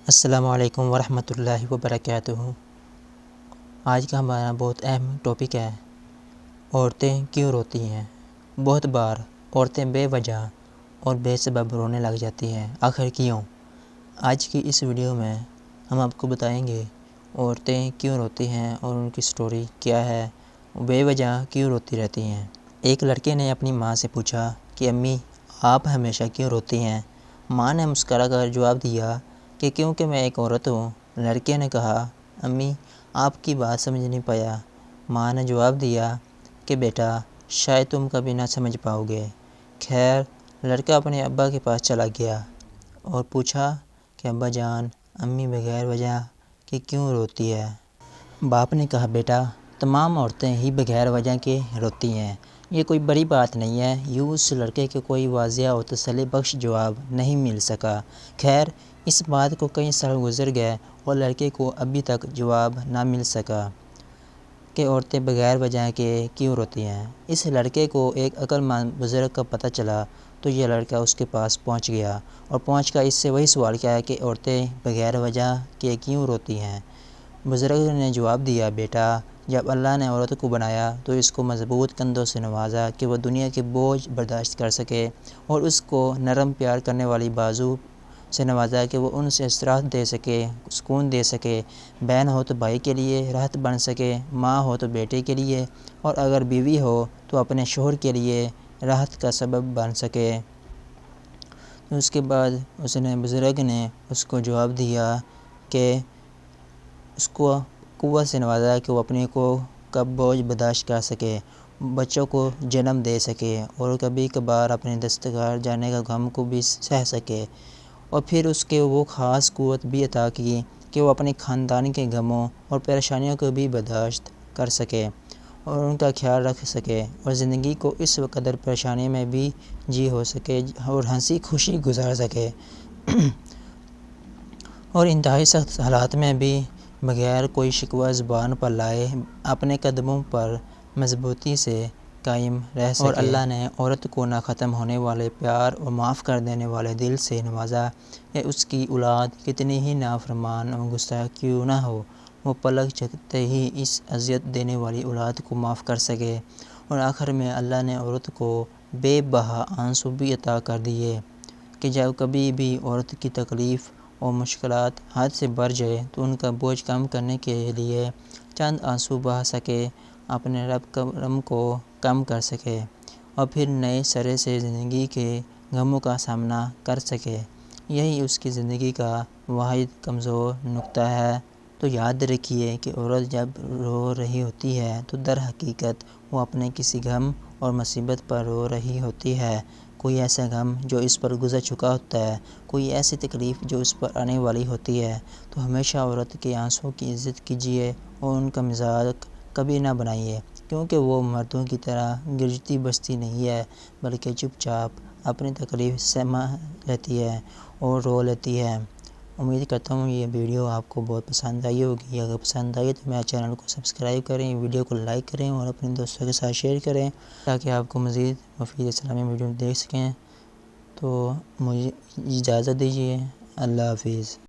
السلام علیکم ورحمۃ اللہ وبرکاتہ۔ آج کا ہمارا بہت اہم ٹاپک ہے، عورتیں کیوں روتی ہیں۔ بہت بار عورتیں بے وجہ اور بے سبب رونے لگ جاتی ہیں، آخر کیوں؟ آج کی اس ویڈیو میں ہم آپ کو بتائیں گے عورتیں کیوں روتی ہیں اور ان کی سٹوری کیا ہے، بے وجہ کیوں روتی رہتی ہیں۔ ایک لڑکے نے اپنی ماں سے پوچھا کہ امی آپ ہمیشہ کیوں روتی ہیں؟ ماں نے مسکرا کر جواب دیا کہ کیونکہ میں ایک عورت ہوں۔ لڑکے نے کہا امی آپ کی بات سمجھ نہیں پایا۔ ماں نے جواب دیا کہ بیٹا شاید تم کبھی نہ سمجھ پاؤ گے۔ خیر لڑکا اپنے ابا کے پاس چلا گیا اور پوچھا کہ ابا جان امی بغیر وجہ کے کیوں روتی ہے؟ باپ نے کہا بیٹا تمام عورتیں ہی بغیر وجہ کے روتی ہیں، یہ کوئی بڑی بات نہیں ہے۔ یوں اس لڑکے کو کوئی واضح اور تسلی بخش جواب نہیں مل سکا۔ خیر اس بات کو کئی سال گزر گئے اور لڑکے کو ابھی تک جواب نہ مل سکا کہ عورتیں بغیر وجہ کے کیوں روتی ہیں۔ اس لڑکے کو ایک عقل مند بزرگ کا پتہ چلا تو یہ لڑکا اس کے پاس پہنچ گیا اور پہنچ کر اس سے وہی سوال کیا کہ عورتیں بغیر وجہ کے کیوں روتی ہیں۔ بزرگ نے جواب دیا بیٹا جب اللہ نے عورت کو بنایا تو اس کو مضبوط کندھوں سے نوازا کہ وہ دنیا کے بوجھ برداشت کر سکے، اور اس کو نرم پیار کرنے والی بازو سے نوازا کہ وہ ان سے استراحت دے سکے، سکون دے سکے، بہن ہو تو بھائی کے لیے راحت بن سکے، ماں ہو تو بیٹے کے لیے، اور اگر بیوی ہو تو اپنے شوہر کے لیے راحت کا سبب بن سکے۔ اس کے بعد بزرگ نے اس کو جواب دیا کہ اس کو قوت سے نوازا کہ وہ اپنے کو کا بوجھ برداشت کر سکے، بچوں کو جنم دے سکے اور کبھی کبھار اپنے دستگار جانے کا غم کو بھی سہ سکے، اور پھر اس کے وہ خاص قوت بھی عطا کی کہ وہ اپنے خاندان کے غموں اور پریشانیوں کو بھی برداشت کر سکے اور ان کا خیال رکھ سکے، اور زندگی کو اس قدر پریشانی میں بھی جی ہو سکے اور ہنسی خوشی گزار سکے اور انتہائی سخت حالات میں بھی بغیر کوئی شکوہ زبان پر لائے اپنے قدموں پر مضبوطی سے قائم رہ سکے۔ اور اللہ نے عورت کو نہ ختم ہونے والے پیار اور معاف کر دینے والے دل سے نوازا کہ اس کی اولاد کتنی ہی نافرمان اور گستاخ کیوں نہ ہو، وہ پلک جھپکتے ہی اس اذیت دینے والی اولاد کو معاف کر سکے۔ اور آخر میں اللہ نے عورت کو بے بہا آنسو بھی عطا کر دیے کہ جب کبھی بھی عورت کی تکلیف اور مشکلات حد سے بڑھ جائے تو ان کا بوجھ کم کرنے کے لیے چند آنسو بہا سکے، اپنے رب کرم کو کم کر سکے اور پھر نئے سرے سے زندگی کے غموں کا سامنا کر سکے۔ یہی اس کی زندگی کا واحد کمزور نقطہ ہے۔ تو یاد رکھیے کہ عورت جب رو رہی ہوتی ہے تو در حقیقت وہ اپنے کسی غم اور مصیبت پر رو رہی ہوتی ہے، کوئی ایسا غم جو اس پر گزر چکا ہوتا ہے، کوئی ایسی تکلیف جو اس پر آنے والی ہوتی ہے۔ تو ہمیشہ عورت کے آنسوں کی عزت کیجیے اور ان کا مذاق کبھی نہ بنائیے، کیونکہ وہ مردوں کی طرح گرجتی بجتی نہیں ہے بلکہ چپ چاپ اپنی تکلیف سہما لیتی ہے اور رو لیتی ہے۔ امید کرتا ہوں یہ ویڈیو آپ کو بہت پسند آئی ہوگی۔ اگر پسند آئی تو میرے چینل کو سبسکرائب کریں، ویڈیو کو لائک کریں اور اپنے دوستوں کے ساتھ شیئر کریں تاکہ آپ کو مزید مفید اسلامی ویڈیو دیکھ سکیں۔ تو مجھے اجازت دیجیے، اللہ حافظ۔